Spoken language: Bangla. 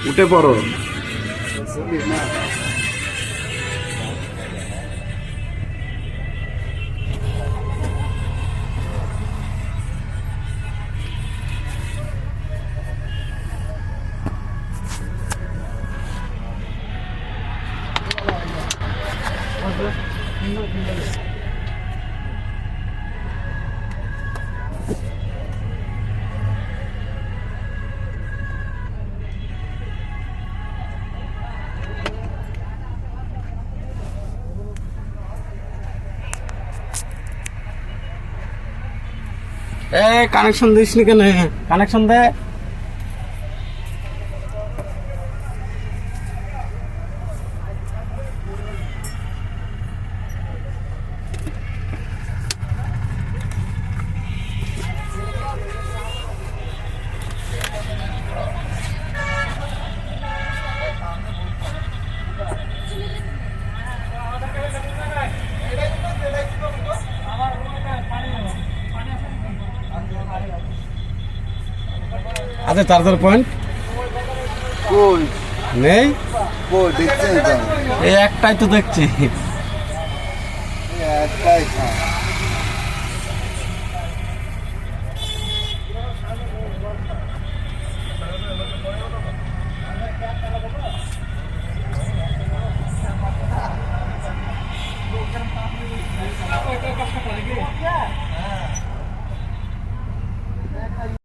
উঠে পড়ো। কানেকশন দিস নি কেন? কানেকশন দে। আচ্ছা, চার্জার পয়েন্ট কই নেই? কই দেখছেন তো? এই একটাই তো দেখছি। একটাই